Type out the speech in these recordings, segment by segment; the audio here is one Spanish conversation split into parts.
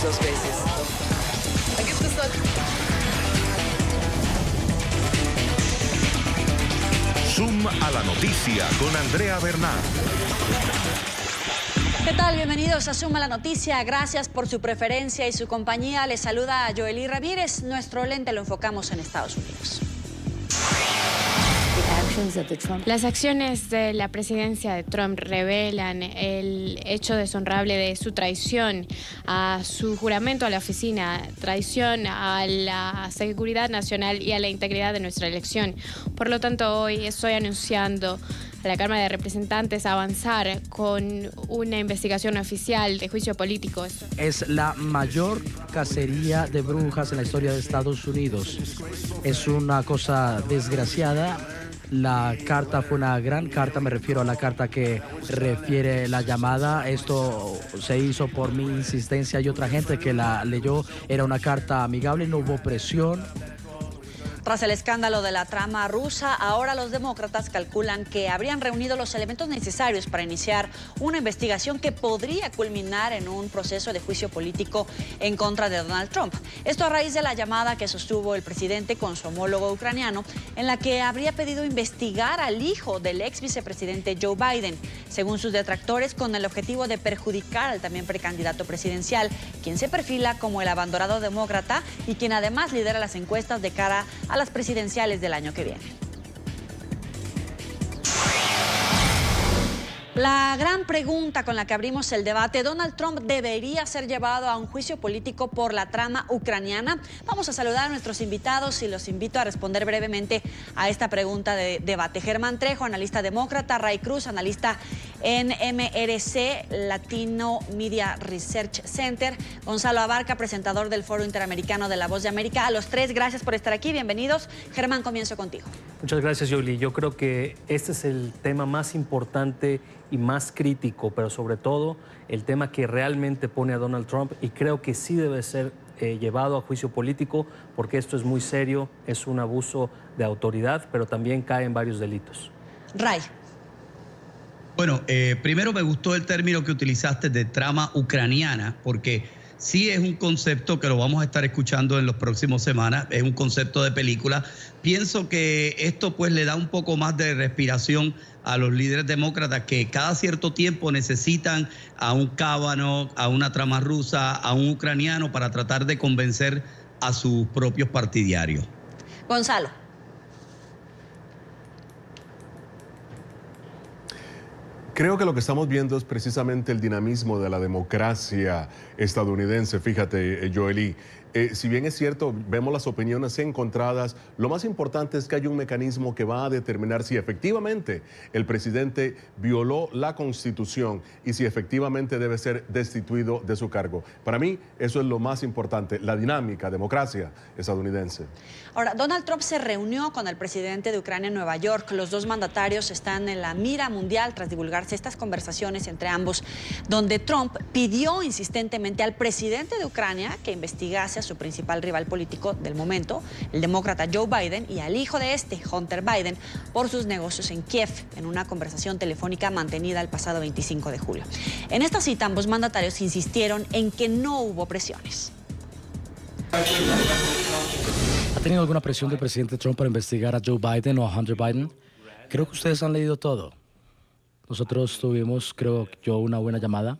2 veces. Da gibt es dort. Zoom a la noticia con Andrea Bernal. ¿Qué tal? Bienvenidos a Zoom a la Noticia. Gracias por su preferencia y su compañía. Les saluda a Joely Ramírez. Nuestro lente lo enfocamos en Estados Unidos. Las acciones de la presidencia de Trump revelan el hecho deshonrable de su traición a su juramento a la oficina, traición a la seguridad nacional y a la integridad de nuestra elección. Por lo tanto, hoy estoy anunciando a la Cámara de Representantes avanzar con una investigación oficial de juicio político. Es la mayor cacería de brujas en la historia de Estados Unidos. Es una cosa desgraciada. La carta fue una gran carta, me refiero a la carta que refiere la llamada. Esto se hizo por mi insistencia y otra gente que la leyó. Era una carta amigable, no hubo presión. Tras el escándalo de la trama rusa, ahora los demócratas calculan que habrían reunido los elementos necesarios para iniciar una investigación que podría culminar en un proceso de juicio político en contra de Donald Trump. Esto a raíz de la llamada que sostuvo el presidente con su homólogo ucraniano, en la que habría pedido investigar al hijo del ex vicepresidente Joe Biden, según sus detractores, con el objetivo de perjudicar al también precandidato presidencial, quien se perfila como el abandonado demócrata y quien además lidera las encuestas de cara a las presidenciales del año que viene. La gran pregunta con la que abrimos el debate: ¿Donald Trump debería ser llevado a un juicio político por la trama ucraniana? Vamos a saludar a nuestros invitados y los invito a responder brevemente a esta pregunta de debate. Germán Trejo, analista demócrata; Ray Cruz, analista en MRC, Latino Media Research Center; Gonzalo Abarca, presentador del Foro Interamericano de La Voz de América. A los tres, gracias por estar aquí, bienvenidos. Germán, comienzo contigo. Muchas gracias, Joely. Yo creo que este es el tema más importante y más crítico, pero sobre todo el tema que realmente pone a Donald Trump, y creo que sí debe ser llevado a juicio político, porque esto es muy serio, es un abuso de autoridad, pero también cae en varios delitos. Ray. Bueno, primero me gustó el término que utilizaste de trama ucraniana, porque sí es un concepto que lo vamos a estar escuchando en las próximas semanas, es un concepto de película. Pienso que esto pues le da un poco más de respiración a los líderes demócratas, que cada cierto tiempo necesitan a un Kavanaugh, a una trama rusa, a un ucraniano para tratar de convencer a sus propios partidarios. Gonzalo. Creo que lo que estamos viendo es precisamente el dinamismo de la democracia estadounidense. Fíjate, Joely, si bien es cierto, vemos las opiniones encontradas, lo más importante es que hay un mecanismo que va a determinar si efectivamente el presidente violó la Constitución y si efectivamente debe ser destituido de su cargo. Para mí, eso es lo más importante, la dinámica, democracia estadounidense. Ahora, Donald Trump se reunió con el presidente de Ucrania en Nueva York. Los dos mandatarios están en la mira mundial tras divulgarse estas conversaciones entre ambos, donde Trump pidió insistentemente al presidente de Ucrania que investigase a su principal rival político del momento, el demócrata Joe Biden, y al hijo de este, Hunter Biden, por sus negocios en Kiev, en una conversación telefónica mantenida el pasado 25 de julio. En esta cita, ambos mandatarios insistieron en que no hubo presiones. ¿Ha tenido alguna presión del presidente Trump para investigar a Joe Biden o a Hunter Biden? Creo que ustedes han leído todo. Nosotros tuvimos, creo yo, una buena llamada.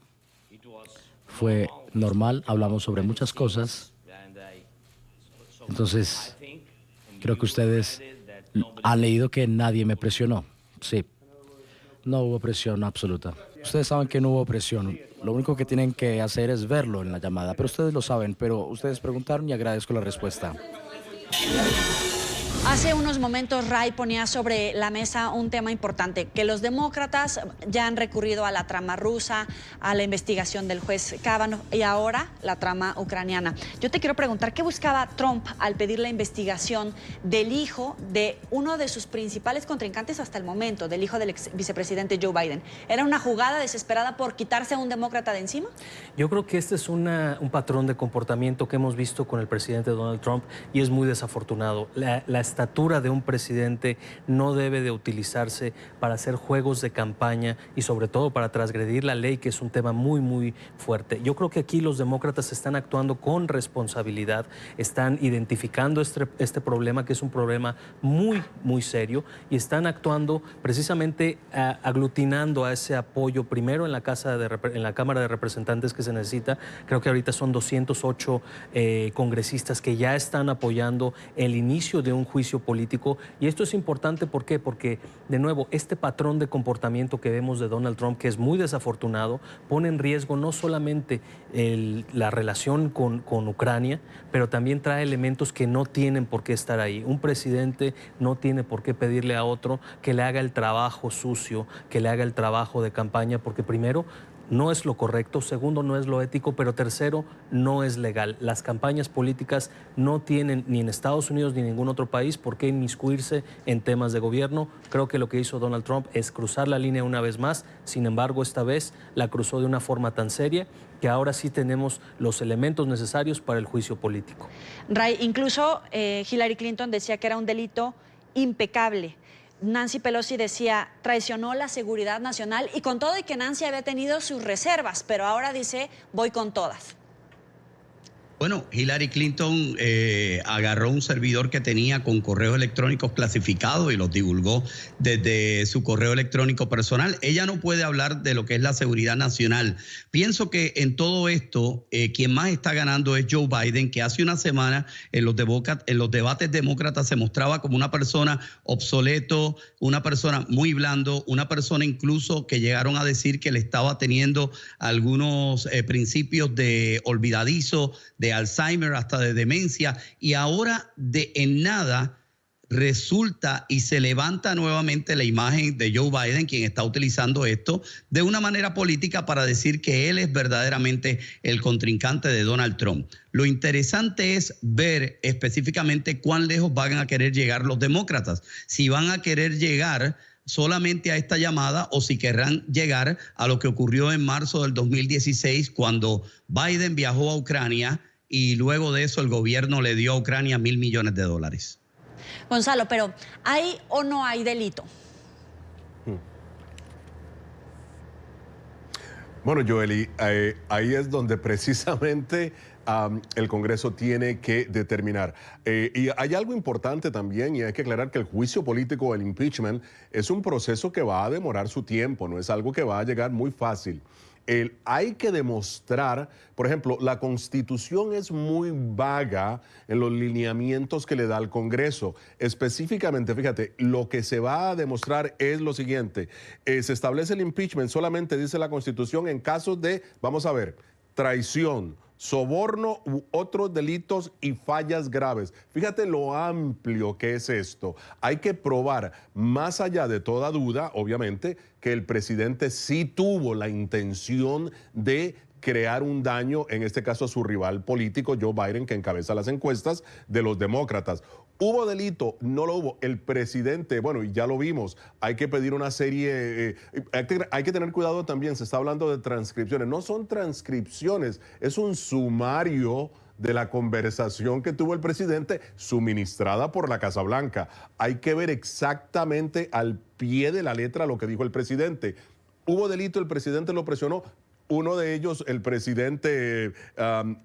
Fue normal, hablamos sobre muchas cosas. Entonces, creo que ustedes han leído que nadie me presionó. Sí, no hubo presión absoluta. Ustedes saben que no hubo presión. Lo único que tienen que hacer es verlo en la llamada. Pero ustedes lo saben, pero ustedes preguntaron y agradezco la respuesta. Hace unos momentos Ray ponía sobre la mesa un tema importante, que los demócratas ya han recurrido a la trama rusa, a la investigación del juez Kavanaugh y ahora la trama ucraniana. Yo te quiero preguntar, ¿qué buscaba Trump al pedir la investigación del hijo de uno de sus principales contrincantes hasta el momento, del hijo del ex vicepresidente Joe Biden? ¿Era una jugada desesperada por quitarse a un demócrata de encima? Yo creo que este es un patrón de comportamiento que hemos visto con el presidente Donald Trump y es muy desafortunado. La estatura de un presidente no debe de utilizarse para hacer juegos de campaña y sobre todo para transgredir la ley, que es un tema muy, muy fuerte. Yo creo que aquí los demócratas están actuando con responsabilidad, están identificando este problema, que es un problema muy, muy serio, y están actuando precisamente aglutinando a ese apoyo primero en la Cámara de Representantes que se necesita. Creo que ahorita son 208 congresistas que ya están apoyando el inicio de un juicio político, y esto es importante. ¿Por qué? Porque, de nuevo, este patrón de comportamiento que vemos de Donald Trump, que es muy desafortunado, pone en riesgo no solamente la relación con Ucrania, pero también trae elementos que no tienen por qué estar ahí. Un presidente no tiene por qué pedirle a otro que le haga el trabajo sucio, que le haga el trabajo de campaña, porque primero, no es lo correcto, segundo, no es lo ético, pero tercero, no es legal. Las campañas políticas no tienen, ni en Estados Unidos ni en ningún otro país, por qué inmiscuirse en temas de gobierno. Creo que lo que hizo Donald Trump es cruzar la línea una vez más. Sin embargo, esta vez la cruzó de una forma tan seria que ahora sí tenemos los elementos necesarios para el juicio político. Ray, incluso Hillary Clinton decía que era un delito impecable. Nancy Pelosi decía, traicionó la seguridad nacional, y con todo y que Nancy había tenido sus reservas, pero ahora dice, voy con todas. Bueno, Hillary Clinton agarró un servidor que tenía con correos electrónicos clasificados y los divulgó desde su correo electrónico personal. Ella no puede hablar de lo que es la seguridad nacional. Pienso que en todo esto, quien más está ganando es Joe Biden, que hace una semana en los debates demócratas se mostraba como una persona obsoleto, una persona muy blando, una persona incluso que llegaron a decir que le estaba teniendo algunos principios de olvidadizo, de Alzheimer, hasta de demencia, y ahora en nada resulta y se levanta nuevamente la imagen de Joe Biden, quien está utilizando esto de una manera política para decir que él es verdaderamente el contrincante de Donald Trump. Lo interesante es ver específicamente cuán lejos van a querer llegar los demócratas, si van a querer llegar solamente a esta llamada o si querrán llegar a lo que ocurrió en marzo del 2016, cuando Biden viajó a Ucrania y luego de eso el gobierno le dio a Ucrania $1.000 millones. Gonzalo, pero ¿hay o no hay delito? Bueno, Joely, ahí es donde precisamente el Congreso tiene que determinar. Y hay algo importante también, y hay que aclarar que el juicio político, el impeachment, es un proceso que va a demorar su tiempo, no es algo que va a llegar muy fácil. Hay que demostrar, por ejemplo, la Constitución es muy vaga en los lineamientos que le da al Congreso. Específicamente, fíjate, lo que se va a demostrar es lo siguiente. Se establece el impeachment, solamente dice la Constitución, en casos de, vamos a ver, traición, soborno u otros delitos y fallas graves. Fíjate lo amplio que es esto. Hay que probar, más allá de toda duda, obviamente, que el presidente sí tuvo la intención de crear un daño, en este caso a su rival político, Joe Biden, que encabeza las encuestas de los demócratas. ¿Hubo delito? No lo hubo. El presidente, bueno, y ya lo vimos, hay que pedir una serie, hay que tener cuidado también, se está hablando de transcripciones. No son transcripciones, es un sumario de la conversación que tuvo el presidente suministrada por la Casa Blanca. Hay que ver exactamente al pie de la letra lo que dijo el presidente. ¿Hubo delito? El presidente lo presionó. Uno de ellos, el presidente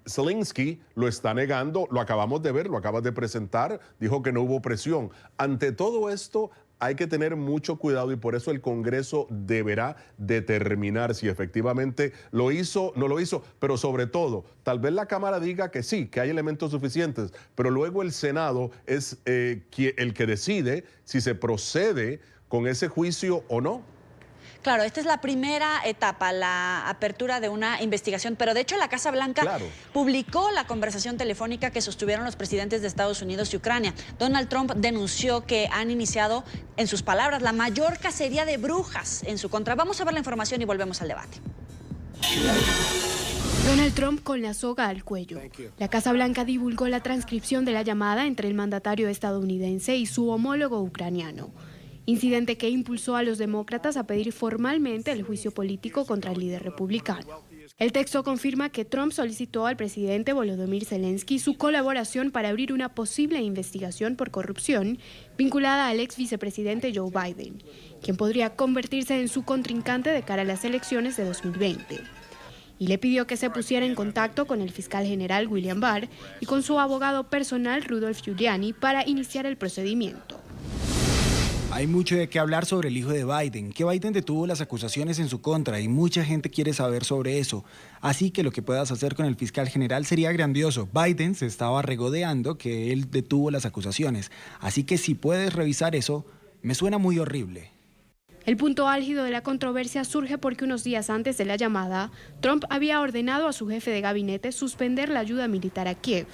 Zelensky, lo está negando, lo acabamos de ver, lo acabas de presentar, dijo que no hubo presión. Ante todo esto hay que tener mucho cuidado y por eso el Congreso deberá determinar si efectivamente lo hizo, no lo hizo, pero sobre todo, tal vez la Cámara diga que sí, que hay elementos suficientes, pero luego el Senado es el que decide si se procede con ese juicio o no. Claro, esta es la primera etapa, la apertura de una investigación, pero de hecho la Casa Blanca publicó la conversación telefónica que sostuvieron los presidentes de Estados Unidos y Ucrania. Donald Trump denunció que han iniciado, en sus palabras, la mayor cacería de brujas en su contra. Vamos a ver la información y volvemos al debate. Donald Trump con la soga al cuello. La Casa Blanca divulgó la transcripción de la llamada entre el mandatario estadounidense y su homólogo ucraniano. Incidente que impulsó a los demócratas a pedir formalmente el juicio político contra el líder republicano. El texto confirma que Trump solicitó al presidente Volodymyr Zelensky su colaboración para abrir una posible investigación por corrupción vinculada al ex vicepresidente Joe Biden, quien podría convertirse en su contrincante de cara a las elecciones de 2020. Y le pidió que se pusiera en contacto con el fiscal general William Barr y con su abogado personal Rudolph Giuliani para iniciar el procedimiento. Hay mucho de qué hablar sobre el hijo de Biden, que Biden detuvo las acusaciones en su contra y mucha gente quiere saber sobre eso. Así que lo que puedas hacer con el fiscal general sería grandioso. Biden se estaba regodeando que él detuvo las acusaciones. Así que si puedes revisar eso, me suena muy horrible. El punto álgido de la controversia surge porque unos días antes de la llamada, Trump había ordenado a su jefe de gabinete suspender la ayuda militar a Kiev,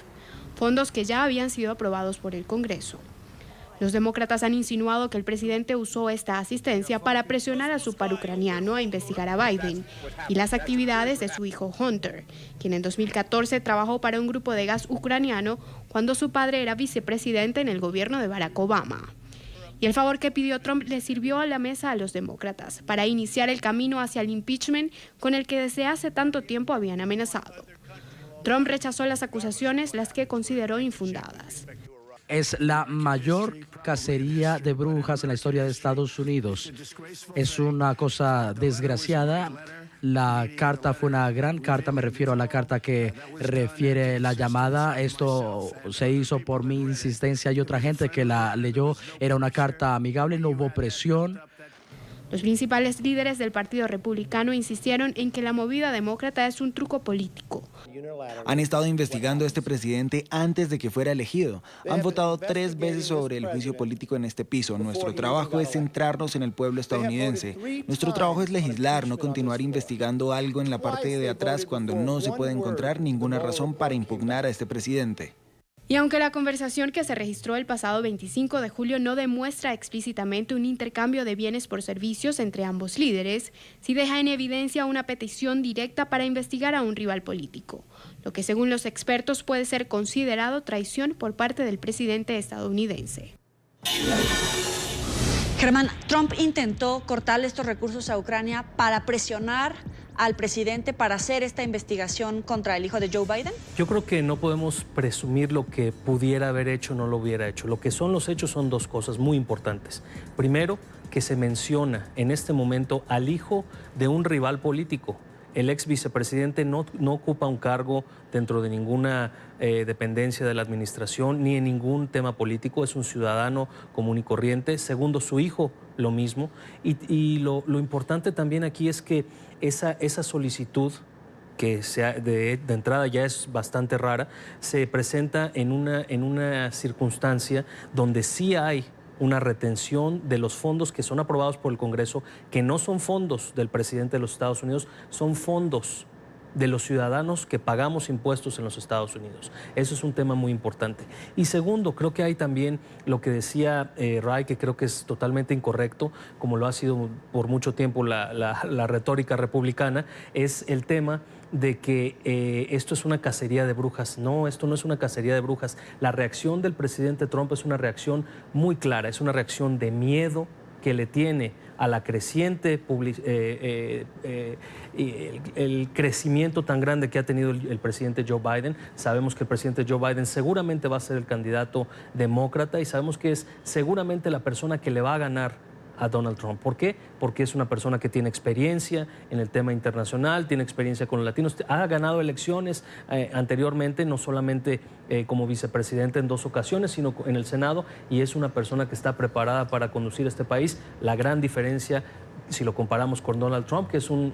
fondos que ya habían sido aprobados por el Congreso. Los demócratas han insinuado que el presidente usó esta asistencia para presionar a su par ucraniano a investigar a Biden y las actividades de su hijo Hunter, quien en 2014 trabajó para un grupo de gas ucraniano cuando su padre era vicepresidente en el gobierno de Barack Obama. Y el favor que pidió Trump le sirvió a la mesa a los demócratas para iniciar el camino hacia el impeachment con el que desde hace tanto tiempo habían amenazado. Trump rechazó las acusaciones, las que consideró infundadas. Es la mayor cacería de brujas en la historia de Estados Unidos. Es una cosa desgraciada. La carta fue una gran carta, me refiero a la carta que refiere la llamada. Esto se hizo por mi insistencia y otra gente que la leyó. Era una carta amigable, no hubo presión. Los principales líderes del Partido Republicano insistieron en que la movida demócrata es un truco político. Han estado investigando a este presidente antes de que fuera elegido. Han votado 3 veces sobre el juicio político en este piso. Nuestro trabajo es centrarnos en el pueblo estadounidense. Nuestro trabajo es legislar, no continuar investigando algo en la parte de atrás cuando no se puede encontrar ninguna razón para impugnar a este presidente. Y aunque la conversación que se registró el pasado 25 de julio no demuestra explícitamente un intercambio de bienes por servicios entre ambos líderes, sí deja en evidencia una petición directa para investigar a un rival político, lo que según los expertos puede ser considerado traición por parte del presidente estadounidense. Germán, Trump intentó cortarle estos recursos a Ucrania para presionar al presidente para hacer esta investigación contra el hijo de Joe Biden. Yo creo que no podemos presumir lo que pudiera haber hecho o no lo hubiera hecho. Lo que son los hechos son 2 cosas muy importantes. Primero, que se menciona en este momento al hijo de un rival político. El ex vicepresidente no ocupa un cargo dentro de ninguna dependencia de la administración ni en ningún tema político, es un ciudadano común y corriente. Segundo, su hijo lo mismo. Y lo importante también aquí es que esa solicitud, que de entrada ya es bastante rara, se presenta en una circunstancia donde sí hay una retención de los fondos que son aprobados por el Congreso, que no son fondos del presidente de los Estados Unidos, son fondos de los ciudadanos que pagamos impuestos en los Estados Unidos. Eso es un tema muy importante. Y segundo, creo que hay también lo que decía Ray, que creo que es totalmente incorrecto, como lo ha sido por mucho tiempo la retórica republicana, es el tema de que esto es una cacería de brujas. No, esto no es una cacería de brujas. La reacción del presidente Trump es una reacción muy clara, es una reacción de miedo que le tiene a la creciente el crecimiento tan grande que ha tenido el presidente Joe Biden. Sabemos que el presidente Joe Biden seguramente va a ser el candidato demócrata y sabemos que es seguramente la persona que le va a ganar a Donald Trump. ¿Por qué? Porque es una persona que tiene experiencia en el tema internacional, tiene experiencia con los latinos, ha ganado elecciones anteriormente, no solamente como vicepresidente en 2 ocasiones, sino en el Senado, y es una persona que está preparada para conducir este país. La gran diferencia, si lo comparamos con Donald Trump, que es un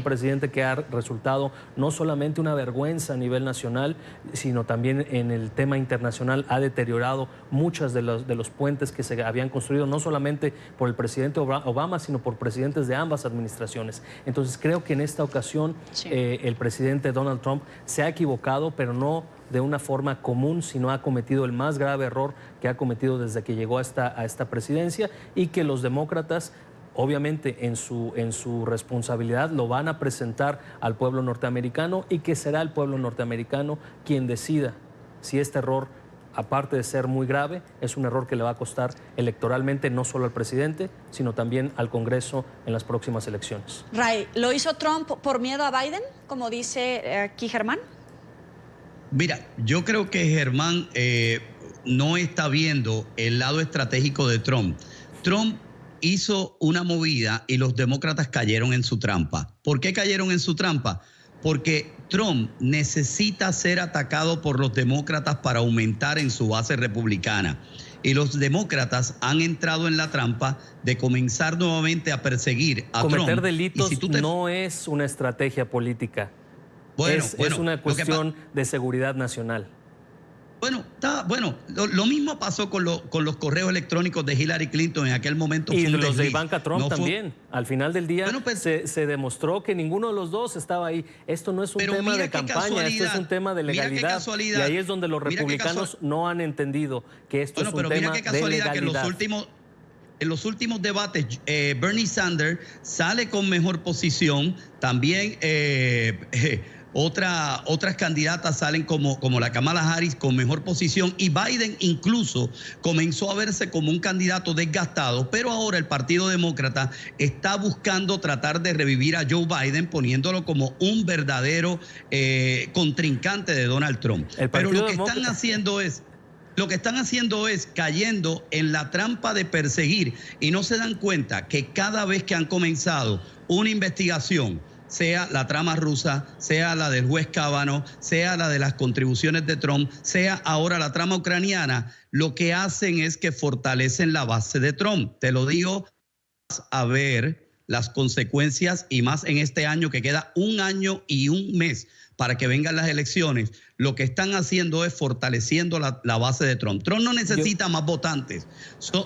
presidente que ha resultado no solamente una vergüenza a nivel nacional, sino también en el tema internacional ha deteriorado muchos de los puentes que se habían construido, no solamente por el presidente Obama, sino por presidentes de ambas administraciones. Entonces creo que en esta ocasión el presidente Donald Trump se ha equivocado, pero no de una forma común, sino ha cometido el más grave error que ha cometido desde que llegó a esta presidencia, y que los demócratas, obviamente en su responsabilidad, lo van a presentar al pueblo norteamericano, y que será el pueblo norteamericano quien decida si este error aparte de ser muy grave, es un error que le va a costar electoralmente no solo al presidente, sino también al Congreso en las próximas elecciones. Ray, ¿lo hizo Trump por miedo a Biden, como dice aquí Germán? Mira, yo creo que Germán no está viendo el lado estratégico de Trump. Trump hizo una movida y los demócratas cayeron en su trampa. ¿Por qué cayeron en su trampa? Porque Trump necesita ser atacado por los demócratas para aumentar en su base republicana. Y los demócratas han entrado en la trampa de comenzar nuevamente a perseguir a Trump. Cometer delitos no es una estrategia política. Es una cuestión de seguridad nacional. Bueno, lo mismo pasó con los correos electrónicos de Hillary Clinton en aquel momento. Y los de Ivanka Trump también. Al final del día se demostró que ninguno de los dos estaba ahí. Esto no es un tema de campaña, esto es un tema de legalidad. Y ahí es donde los republicanos no han entendido que esto es un tema de legalidad. Pero mira qué casualidad que en los últimos debates Bernie Sanders sale con mejor posición. También otras candidatas salen como la Kamala Harris con mejor posición, y Biden incluso comenzó a verse como un candidato desgastado, pero ahora el Partido Demócrata está buscando tratar de revivir a Joe Biden poniéndolo como un verdadero contrincante de Donald Trump. Pero lo que están haciendo es cayendo en la trampa de perseguir, y no se dan cuenta que cada vez que han comenzado una investigación, sea la trama rusa, sea la del juez Kavanaugh, sea la de las contribuciones de Trump, sea ahora la trama ucraniana, lo que hacen es que fortalecen la base de Trump. Te lo digo, vas a ver las consecuencias, y más en este año que queda 1 año y 1 mes para que vengan las elecciones. Lo que están haciendo es fortaleciendo la base de Trump. Trump no necesita más votantes.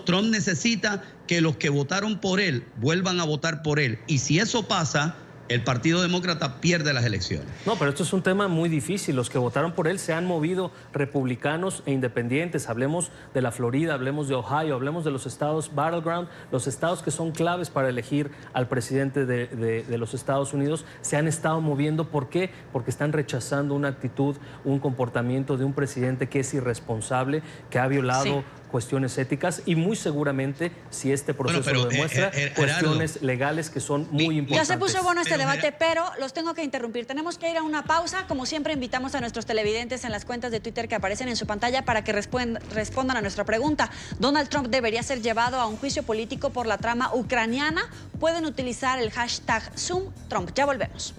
Trump necesita que los que votaron por él vuelvan a votar por él. Y si eso pasa, el Partido Demócrata pierde las elecciones. No, pero esto es un tema muy difícil. Los que votaron por él se han movido, republicanos e independientes. Hablemos de la Florida, hablemos de Ohio, hablemos de los estados battleground, los estados que son claves para elegir al presidente de los Estados Unidos. Se han estado moviendo. ¿Por qué? Porque están rechazando una actitud, un comportamiento de un presidente que es irresponsable, que ha violado cuestiones éticas, y muy seguramente, si este proceso lo demuestra, cuestiones legales que son muy importantes. Ya se puso bueno este debate, pero los tengo que interrumpir. Tenemos que ir a una pausa. Como siempre, invitamos a nuestros televidentes en las cuentas de Twitter que aparecen en su pantalla para que respondan a nuestra pregunta. ¿Donald Trump debería ser llevado a un juicio político por la trama ucraniana? Pueden utilizar el hashtag #ZoomTrump. Ya volvemos.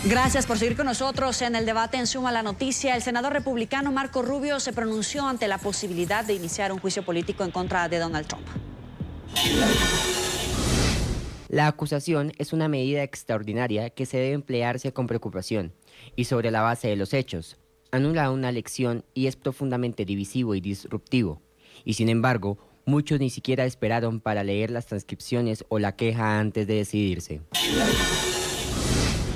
Gracias por seguir con nosotros en el debate en Suma la Noticia. El senador republicano Marco Rubio se pronunció ante la posibilidad de iniciar un juicio político en contra de Donald Trump. La acusación es una medida extraordinaria que se debe emplearse con preocupación y sobre la base de los hechos. Anula una elección y es profundamente divisivo y disruptivo. Y sin embargo, muchos ni siquiera esperaron para leer las transcripciones o la queja antes de decidirse.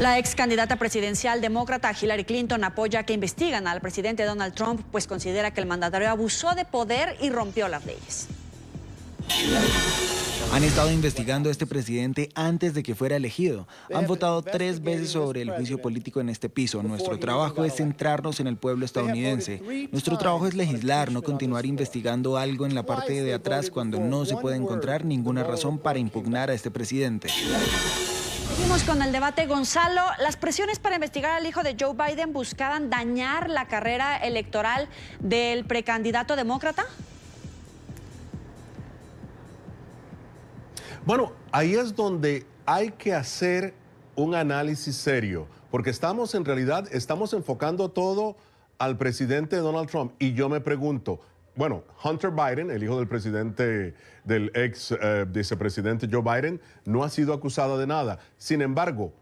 La ex candidata presidencial demócrata Hillary Clinton apoya que investigan al presidente Donald Trump, pues considera que el mandatario abusó de poder y rompió las leyes. Han estado investigando a este presidente antes de que fuera elegido. Han votado 3 veces sobre el juicio político en este piso. Nuestro trabajo es centrarnos en el pueblo estadounidense. Nuestro trabajo es legislar, no continuar investigando algo en la parte de atrás cuando no se puede encontrar ninguna razón para impugnar a este presidente. Seguimos con el debate. Gonzalo, las presiones para investigar al hijo de Joe Biden buscaban dañar la carrera electoral del precandidato demócrata. Bueno, ahí es donde hay que hacer un análisis serio, porque estamos enfocando todo al presidente Donald Trump. Y yo me pregunto, bueno, Hunter Biden, el hijo del presidente, del ex vicepresidente Joe Biden, no ha sido acusado de nada. Sin embargo,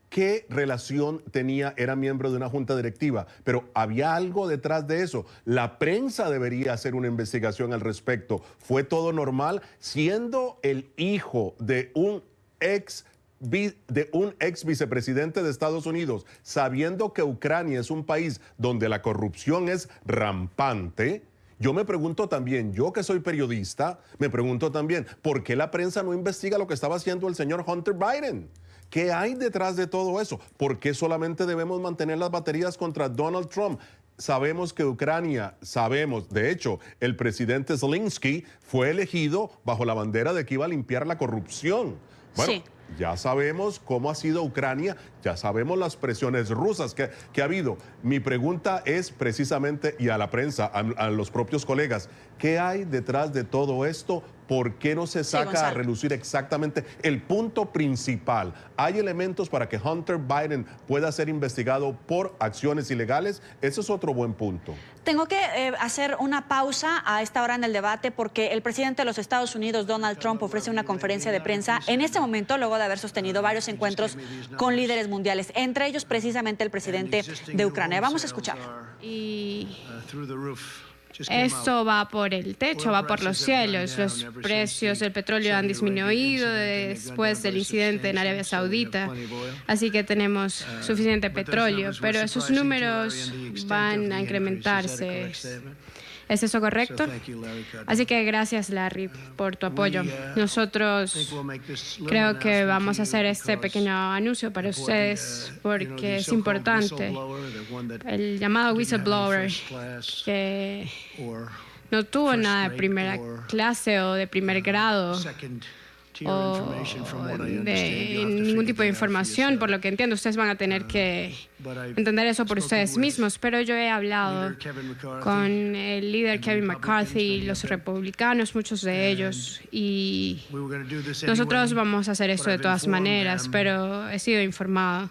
¿qué relación tenía? Era miembro de una junta directiva, pero había algo detrás de eso. La prensa debería hacer una investigación al respecto. ¿Fue todo normal? Siendo el hijo de un ex vicepresidente de Estados Unidos, sabiendo que Ucrania es un país donde la corrupción es rampante, yo me pregunto también, yo que soy periodista, me pregunto también, ¿por qué la prensa no investiga lo que estaba haciendo el señor Hunter Biden? ¿Qué hay detrás de todo eso? ¿Por qué solamente debemos mantener las baterías contra Donald Trump? sabemos que Ucrania, de hecho, el presidente Zelensky fue elegido bajo la bandera de que iba a limpiar la corrupción. Bueno, sí. Ya sabemos cómo ha sido Ucrania, ya sabemos las presiones rusas que ha habido. Mi pregunta es precisamente, y a la prensa, a los propios colegas, ¿qué hay detrás de todo esto? ¿Por qué no se saca a relucir exactamente el punto principal? ¿Hay elementos para que Hunter Biden pueda ser investigado por acciones ilegales? Ese es otro buen punto. Tengo que hacer una pausa a esta hora en el debate porque el presidente de los Estados Unidos, Donald Trump, ofrece una conferencia de prensa en este momento, luego de haber sostenido varios encuentros con líderes mundiales, entre ellos precisamente el presidente de Ucrania. Vamos a escuchar. Y esto va por el techo, va por los cielos. Los precios del petróleo han disminuido después del incidente en Arabia Saudita, así que tenemos suficiente petróleo, pero esos números van a incrementarse. ¿Es eso correcto? Así que gracias, Larry, por tu apoyo. Nosotros creo que vamos a hacer este pequeño anuncio para ustedes porque es importante. El llamado whistleblower, que no tuvo nada de primera clase o de primer grado o de ningún tipo de información, por lo que entiendo, ustedes van a tener que entender eso por ustedes mismos, pero yo he hablado con el líder Kevin McCarthy y los republicanos, muchos de ellos, y nosotros vamos a hacer eso de todas maneras, pero he sido informado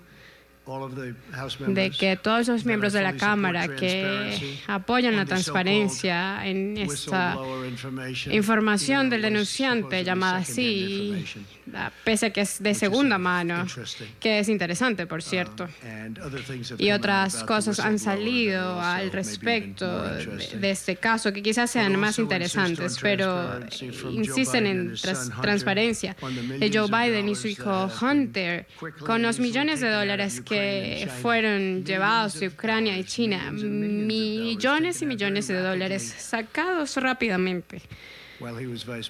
de que todos los miembros de la Cámara que apoyan la transparencia en esta información del denunciante, llamada así, pese a que es de segunda mano, que es interesante, por cierto, y otras cosas han salido al respecto de este caso que quizás sean más interesantes, pero insisten en transparencia de Joe Biden y su hijo Hunter, con los millones de dólares que fueron llevados de Ucrania y China, millones y millones de dólares sacados rápidamente,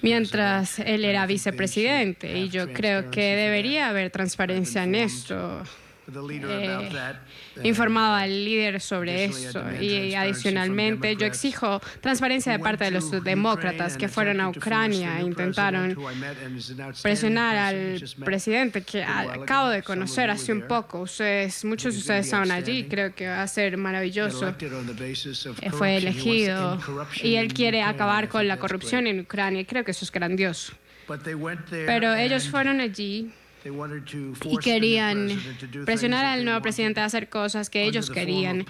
mientras él era vicepresidente, y yo creo que debería haber transparencia en esto. Informado al líder sobre eso, y adicionalmente yo exijo transparencia de parte de los demócratas que fueron a Ucrania e intentaron presionar al presidente que acabo de conocer hace un poco. Muchos de ustedes estaban allí, creo que va a ser maravilloso. Fue elegido y él quiere acabar con la corrupción en Ucrania, y creo que eso es grandioso. Pero ellos fueron allí y querían presionar al nuevo presidente a hacer cosas que ellos querían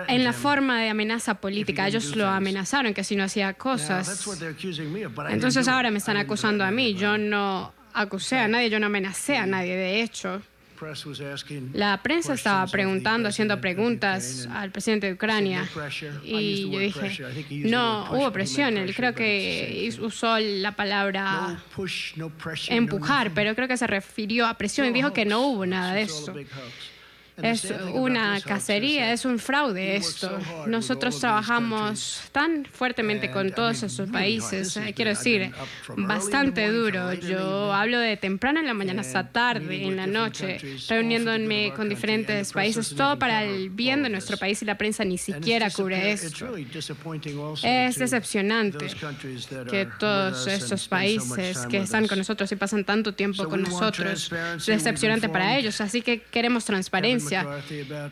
en la forma de amenaza política. Ellos lo amenazaron que si no hacía cosas. Entonces ahora me están acusando a mí. Yo no acusé a nadie, yo no amenacé a nadie, de hecho. La prensa estaba preguntando, haciendo preguntas al presidente de Ucrania, y yo dije, no hubo presión. Él creo que usó la palabra empujar, pero creo que se refirió a presión y dijo que no hubo nada de eso. Es una cacería, es un fraude esto. Nosotros trabajamos tan fuertemente con todos esos países, quiero decir, bastante duro. Yo hablo de temprano en la mañana hasta tarde, en la noche, reuniéndome con diferentes países, todo para el bien de nuestro país, y la prensa ni siquiera cubre esto. Es decepcionante que todos estos países que están con nosotros y pasan tanto tiempo con nosotros, es decepcionante para ellos, así que queremos transparencia.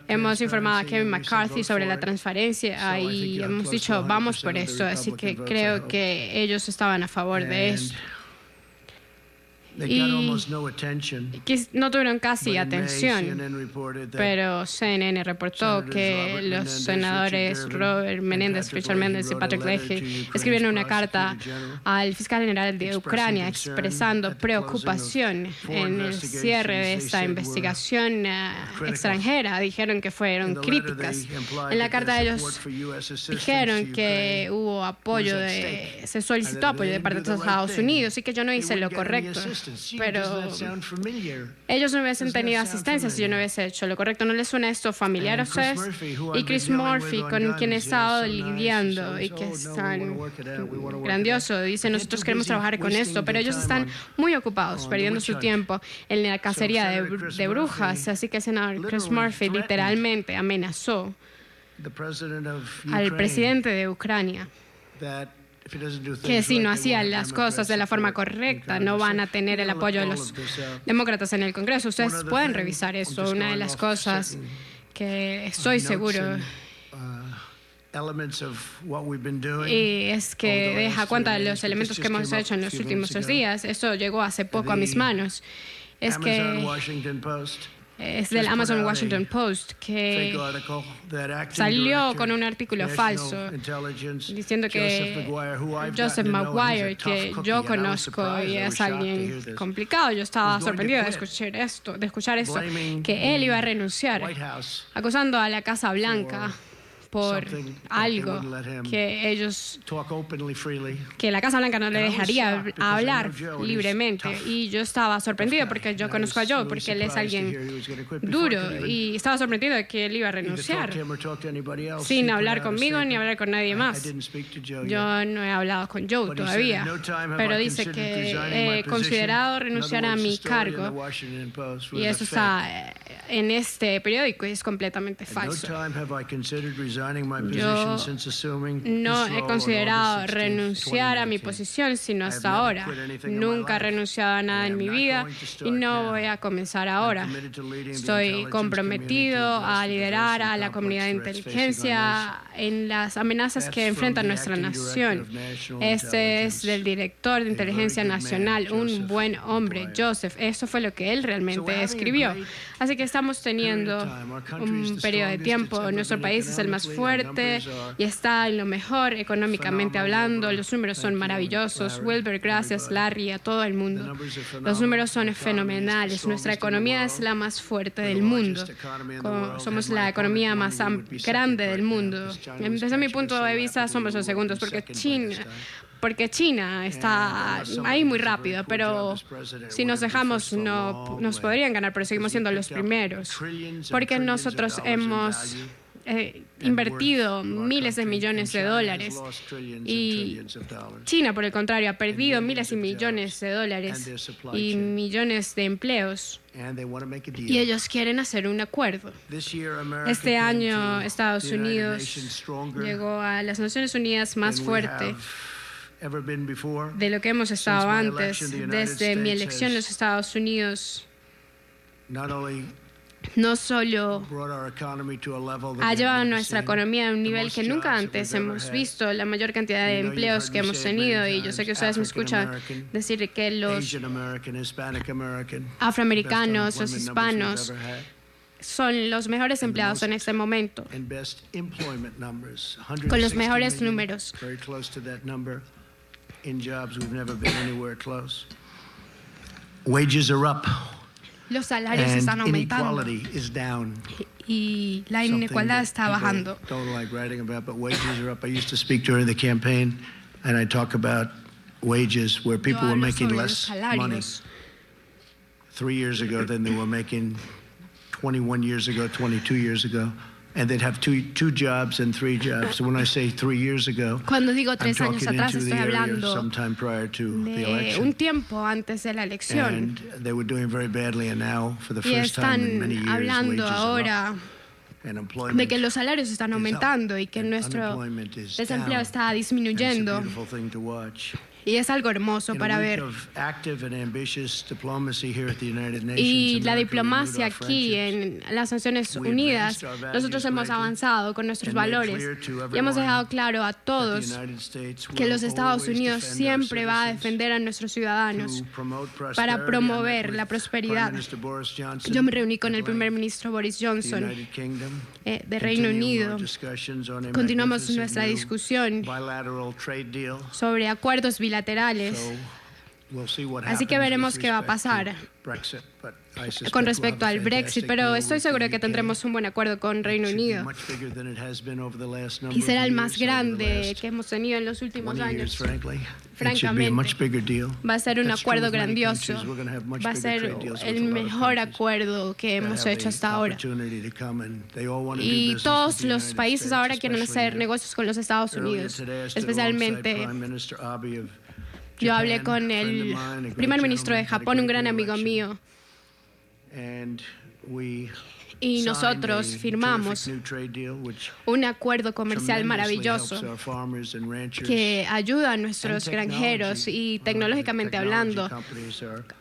Hemos informado a Kevin McCarthy sobre la transparencia y hemos dicho vamos por esto, así que creo que ellos estaban a favor de esto. Y no tuvieron casi atención, pero CNN reportó que los senadores Robert Menéndez, Richard Méndez y Patrick Leahy escribieron una carta al fiscal general de Ucrania expresando preocupación en el cierre de esta investigación extranjera. Dijeron que fueron críticas. En la carta ellos dijeron que hubo apoyo, se solicitó apoyo de parte de Estados Unidos, y que yo no hice lo correcto. Pero ellos no hubiesen tenido asistencia si yo no hubiese hecho lo correcto. ¿No les suena esto familiar a ustedes? Y Chris Murphy, con quien he estado lidiando y que es tan grandioso, dice, nosotros queremos trabajar con esto, pero ellos están muy ocupados, perdiendo su tiempo en la cacería de brujas. Así que el senador Chris Murphy literalmente amenazó al presidente de Ucrania que si no hacían las cosas de la forma correcta, no van a tener el apoyo de los demócratas en el Congreso. Ustedes pueden revisar eso. Una de las cosas que estoy seguro y es que deja cuenta de los elementos que hemos hecho en los últimos 2 días. Eso llegó hace poco a mis manos. Es que es del Amazon Washington Post, que salió con un artículo falso diciendo que Joseph Maguire, que yo conozco y es alguien complicado, yo estaba sorprendido de escuchar esto, que él iba a renunciar, acusando a la Casa Blanca por algo que la Casa Blanca no le dejaría hablar libremente. Y yo estaba sorprendido porque yo conozco a Joe, porque él es alguien duro, y estaba sorprendido de que él iba a renunciar sin hablar conmigo ni hablar con nadie más. Yo no he hablado con Joe todavía, pero dice que he considerado renunciar a mi cargo, y eso está en este periódico y es completamente falso. Yo no he considerado renunciar a mi posición sino hasta ahora. Nunca he renunciado a nada en mi vida y no voy a comenzar ahora. Estoy comprometido a liderar a la comunidad de inteligencia en las amenazas que enfrenta nuestra nación. Este es del director de inteligencia nacional, un buen hombre, Joseph. Eso fue lo que él realmente escribió. Así que estamos teniendo un periodo de tiempo. Nuestro país es el más fuerte y está en lo mejor económicamente hablando. Los números son maravillosos. Wilber, gracias, Larry, a todo el mundo. Los números son fenomenales. Nuestra economía es la más fuerte del mundo. Somos la economía más grande del mundo. Desde mi punto de vista somos los segundos porque China está ahí muy rápido, pero si nos dejamos nos podrían ganar, pero seguimos siendo los primeros, porque nosotros hemos invertido miles de millones de dólares y China, por el contrario, ha perdido miles y millones de dólares y millones de empleos. Y ellos quieren hacer un acuerdo. Este año Estados Unidos llegó a las Naciones Unidas más fuerte de lo que hemos estado antes. Desde mi elección, los Estados Unidos no solo ha llevado nuestra economía a un nivel que nunca antes hemos visto, la mayor cantidad de empleos que hemos tenido, y yo sé que ustedes me escuchan decir que los afroamericanos, los hispanos, son los mejores empleados en este momento, con los mejores números. Los salarios están aumentando y la inequidad está bajando. Wages where people were making less money 3 years ago than they were making 21 years ago, 22 years ago. And they'd have two jobs and 3 jobs. So when I say 3 years ago, cuando digo 3 I'm años talking atrás, into estoy the area hablando sometime prior to the de election. un tiempo antes de la elección. And they were doing very badly, and now, for the Y first time in many están years, hablando wages are ahora up. And employment de que los salarios están aumentando y que nuestro unemployment is desempleo down. está And disminuyendo. it's a beautiful thing to watch. Y es algo hermoso In a para week ver. of active and ambitious diplomacy here at the United Nations, Y la America diplomacia renewed our aquí friendships. en las Naciones Unidas, nosotros hemos avanzado con nuestros valores y hemos dejado claro a todos que los Estados Unidos siempre va a defender a nuestros ciudadanos para promover la prosperidad. Yo me reuní con el primer ministro Boris Johnson de Reino Unido. Continuamos nuestra discusión sobre acuerdos bilaterales. Así que veremos qué va a pasar con respecto al Brexit, pero estoy seguro de que tendremos un buen acuerdo con Reino Unido y será el más grande que hemos tenido en los últimos años. Francamente, va a ser un acuerdo grandioso, va a ser el mejor acuerdo que hemos hecho hasta ahora. Y todos los países ahora quieren hacer negocios con los Estados Unidos, especialmente. Yo hablé con el primer ministro de Japón, un gran amigo mío, Y nosotros firmamos un acuerdo comercial maravilloso que ayuda a nuestros granjeros y tecnológicamente hablando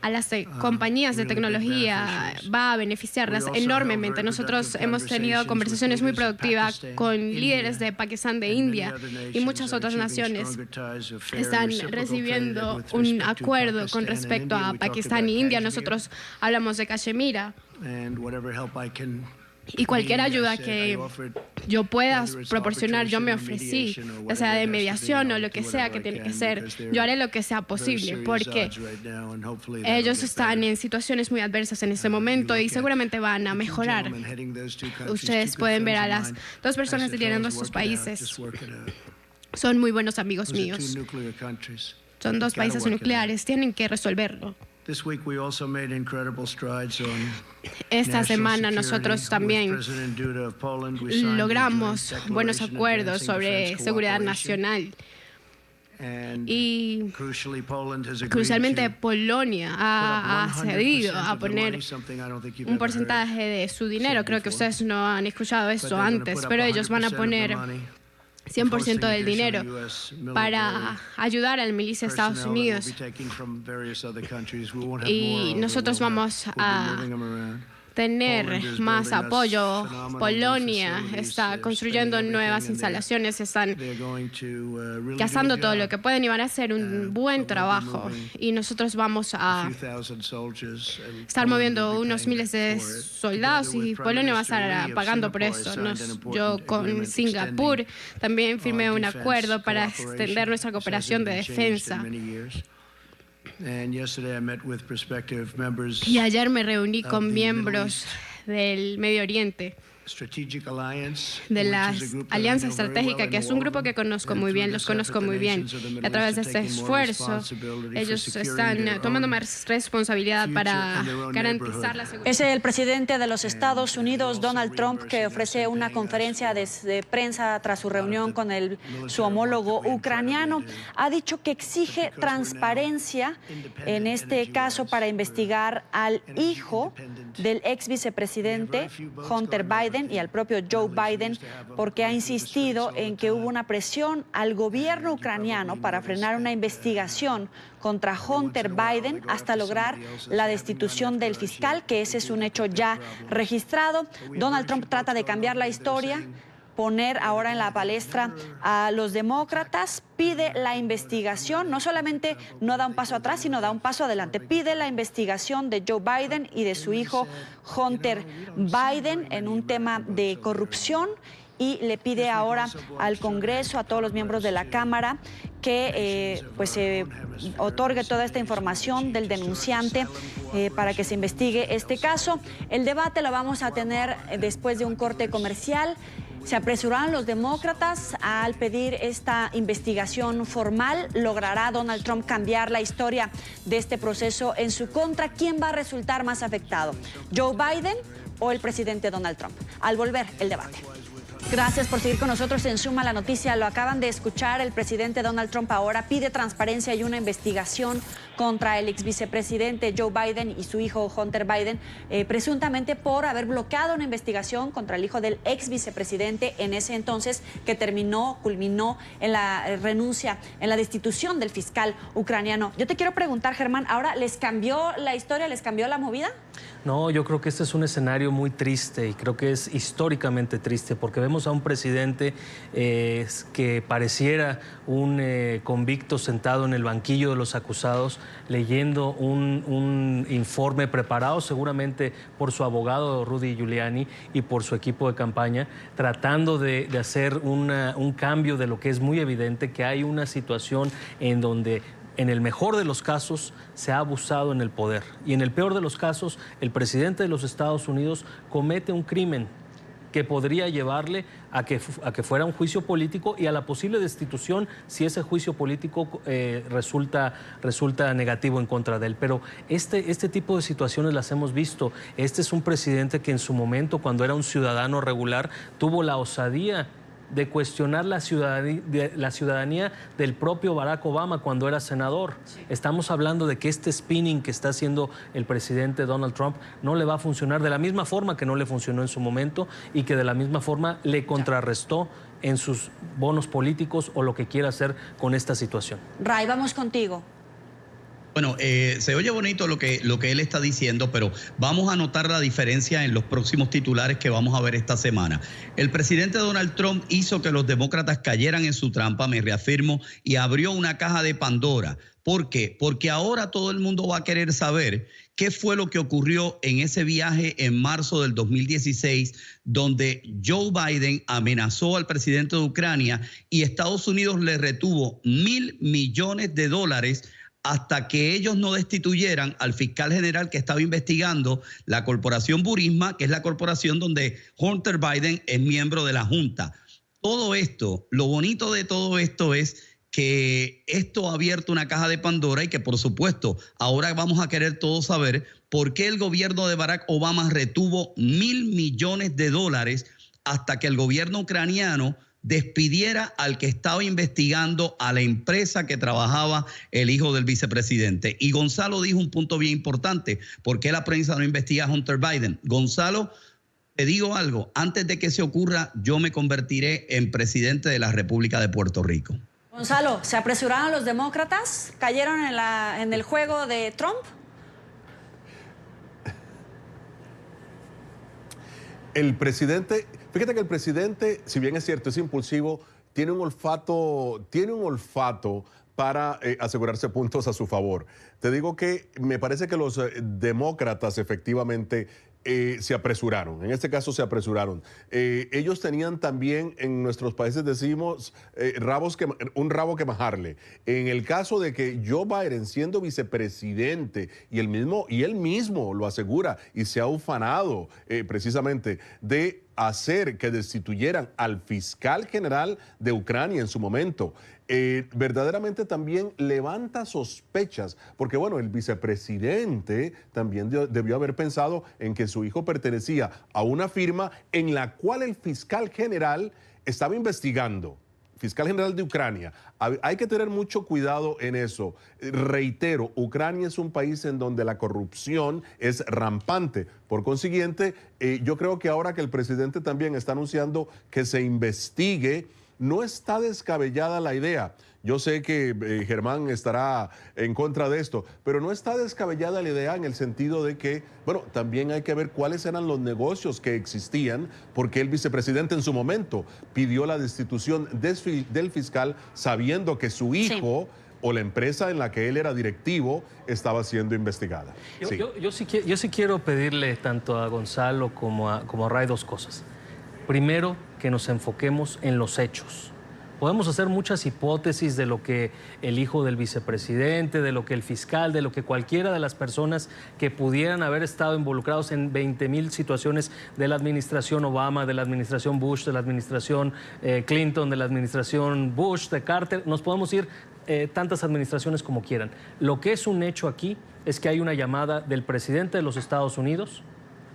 a las compañías de tecnología, va a beneficiarlas enormemente. Nosotros hemos tenido conversaciones muy productivas con líderes de Pakistán, de India y muchas otras naciones. Están recibiendo un acuerdo con respecto a Pakistán y India. Nosotros hablamos de Cachemira. Y cualquier ayuda que yo pueda proporcionar, yo me ofrecí, ya sea de mediación o lo que sea que tiene que ser. Yo haré lo que sea posible porque ellos están en situaciones muy adversas en este momento y seguramente van a mejorar. Ustedes pueden ver a las dos personas liderando estos países. Son muy buenos amigos míos. Son dos países nucleares, tienen que resolverlo. Esta semana nosotros también logramos buenos acuerdos sobre seguridad nacional. Y crucialmente Polonia ha cedido a poner un porcentaje de su dinero. Creo que ustedes no han escuchado eso antes, pero ellos van a poner 100% del dinero para ayudar al milicia de Estados Unidos. Y nosotros vamos a tener más apoyo. Polonia está construyendo nuevas instalaciones, están cazando todo lo que pueden y van a hacer un buen trabajo. Y nosotros vamos a estar moviendo unos miles de soldados y Polonia va a estar pagando por eso. Yo con Singapur también firmé un acuerdo para extender nuestra cooperación de defensa. Y ayer me reuní con miembros del Medio Oriente, de la Alianza Estratégica, que es un grupo que conozco muy bien, los conozco muy bien. Y a través de este esfuerzo, ellos están tomando más responsabilidad para garantizar la seguridad. Es el presidente de los Estados Unidos, Donald Trump, que ofrece una conferencia de prensa tras su reunión con su homólogo ucraniano. Ha dicho que exige transparencia en este caso para investigar al hijo del ex vicepresidente Hunter Biden y al propio Joe Biden, porque ha insistido en que hubo una presión al gobierno ucraniano para frenar una investigación contra Hunter Biden hasta lograr la destitución del fiscal, que ese es un hecho ya registrado. Donald Trump trata de cambiar la historia, poner ahora en la palestra a los demócratas, pide la investigación, no solamente no da un paso atrás, sino da un paso adelante. Pide la investigación de Joe Biden y de su hijo Hunter Biden en un tema de corrupción y le pide ahora al Congreso, a todos los miembros de la Cámara, que se otorgue toda esta información del denunciante para que se investigue este caso. El debate lo vamos a tener después de un corte comercial. Se apresuraron los demócratas al pedir esta investigación formal. ¿Logrará Donald Trump cambiar la historia de este proceso en su contra? ¿Quién va a resultar más afectado? ¿Joe Biden o el presidente Donald Trump? Al volver, el debate. Gracias por seguir con nosotros en Suma la Noticia. Lo acaban de escuchar, el presidente Donald Trump ahora pide transparencia y una investigación contra el ex vicepresidente Joe Biden y su hijo Hunter Biden, presuntamente por haber bloqueado una investigación contra el hijo del ex vicepresidente en ese entonces, que culminó en la renuncia, en la destitución del fiscal ucraniano. Yo te quiero preguntar, Germán, ¿ahora les cambió la historia, les cambió la movida? No, yo creo que este es un escenario muy triste y creo que es históricamente triste porque vemos a un presidente que pareciera un convicto sentado en el banquillo de los acusados leyendo un informe preparado seguramente por su abogado Rudy Giuliani y por su equipo de campaña, tratando de hacer un cambio de lo que es muy evidente, que hay una situación en donde en el mejor de los casos se ha abusado en el poder y en el peor de los casos el presidente de los Estados Unidos comete un crimen que podría llevarle a que fuera un juicio político y a la posible destitución si ese juicio político resulta negativo en contra de él. Pero este tipo de situaciones las hemos visto. Este es un presidente que en su momento, cuando era un ciudadano regular, tuvo la osadía de cuestionar la ciudadanía del propio Barack Obama cuando era senador. Sí. Estamos hablando de que este spinning que está haciendo el presidente Donald Trump no le va a funcionar de la misma forma que no le funcionó en su momento y que de la misma forma le contrarrestó en sus bonos políticos o lo que quiera hacer con esta situación. Ray, vamos contigo. Bueno, se oye bonito lo que él está diciendo, pero vamos a notar la diferencia en los próximos titulares que vamos a ver esta semana. El presidente Donald Trump hizo que los demócratas cayeran en su trampa, me reafirmo, y abrió una caja de Pandora. ¿Por qué? Porque ahora todo el mundo va a querer saber qué fue lo que ocurrió en ese viaje en marzo del 2016, donde Joe Biden amenazó al presidente de Ucrania y Estados Unidos le retuvo $1.000 millones hasta que ellos no destituyeran al fiscal general que estaba investigando la corporación Burisma, que es la corporación donde Hunter Biden es miembro de la Junta. Todo esto, lo bonito de todo esto es que esto ha abierto una caja de Pandora y que, por supuesto, ahora vamos a querer todos saber por qué el gobierno de Barack Obama retuvo $1.000 millones hasta que el gobierno ucraniano despidiera al que estaba investigando a la empresa que trabajaba el hijo del vicepresidente. Y Gonzalo dijo un punto bien importante: ¿por qué la prensa no investiga a Hunter Biden? Gonzalo, te digo algo, antes de que eso ocurra, yo me convertiré en presidente de la República de Puerto Rico. Gonzalo, ¿se apresuraron los demócratas? ¿Cayeron en el juego de Trump? El presidente, fíjate que el presidente, si bien es cierto, es impulsivo, tiene un olfato para asegurarse puntos a su favor. Te digo que me parece que los demócratas efectivamente se apresuraron. En este caso se apresuraron. Ellos tenían también, en nuestros países decimos, un rabo que majarle. En el caso de que Joe Biden, siendo vicepresidente, y él mismo lo asegura y se ha ufanado precisamente de hacer que destituyeran al fiscal general de Ucrania en su momento, verdaderamente también levanta sospechas, porque bueno, el vicepresidente también debió haber pensado en que su hijo pertenecía a una firma en la cual el fiscal general estaba investigando. Fiscal general de Ucrania. Hay que tener mucho cuidado en eso. Reitero, Ucrania es un país en donde la corrupción es rampante. Por consiguiente, yo creo que ahora que el presidente también está anunciando que se investigue, no está descabellada la idea. Yo sé que Germán estará en contra de esto, pero no está descabellada la idea en el sentido de que, bueno, también hay que ver cuáles eran los negocios que existían, porque el vicepresidente en su momento pidió la destitución del fiscal sabiendo que su hijo o la empresa en la que él era directivo estaba siendo investigada. Yo sí quiero pedirle tanto a Gonzalo como a Ray dos cosas. Primero, que nos enfoquemos en los hechos. Podemos hacer muchas hipótesis de lo que el hijo del vicepresidente, de lo que el fiscal, de lo que cualquiera de las personas que pudieran haber estado involucrados en 20,000 situaciones de la administración Obama, de la administración Bush, de la administración Clinton, de la administración Bush, de Carter. Nos podemos ir tantas administraciones como quieran. Lo que es un hecho aquí es que hay una llamada del presidente de los Estados Unidos.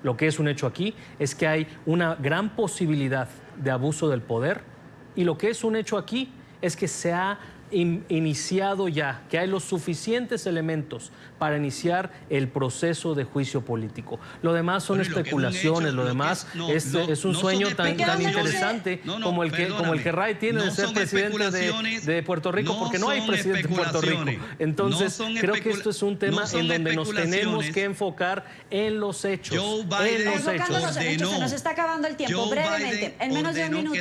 Lo que es un hecho aquí es que hay una gran posibilidad de abuso del poder. Y lo que es un hecho aquí es que se ha iniciado ya, que hay los suficientes elementos para iniciar el proceso de juicio político. Lo demás son especulaciones, lo demás es un sueño tan interesante como el que Ray tiene de ser presidente de Puerto Rico, porque no hay presidente de Puerto Rico. Entonces, creo que esto es un tema en donde nos tenemos que enfocar en los hechos. Se nos está acabando el tiempo. Brevemente, en menos de un minuto.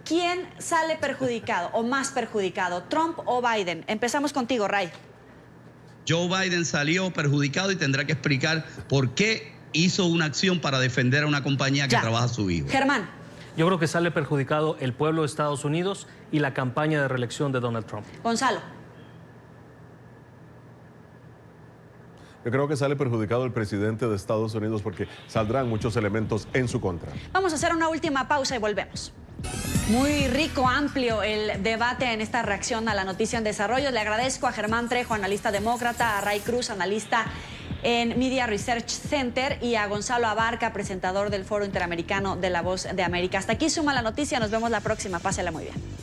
¿Quién sale perjudicado o más perjudicado, Trump o Biden? Empezamos contigo, Ray. Joe Biden salió perjudicado y tendrá que explicar por qué hizo una acción para defender a una compañía que trabaja a su hijo. Germán. Yo creo que sale perjudicado el pueblo de Estados Unidos y la campaña de reelección de Donald Trump. Gonzalo. Yo creo que sale perjudicado el presidente de Estados Unidos porque saldrán muchos elementos en su contra. Vamos a hacer una última pausa y volvemos. Muy rico, amplio el debate en esta reacción a la noticia en desarrollo. Le agradezco a Germán Trejo, analista demócrata, a Ray Cruz, analista en Media Research Center, y a Gonzalo Abarca, presentador del Foro Interamericano de La Voz de América. Hasta aquí Suma la Noticia. Nos vemos la próxima. Pásela muy bien.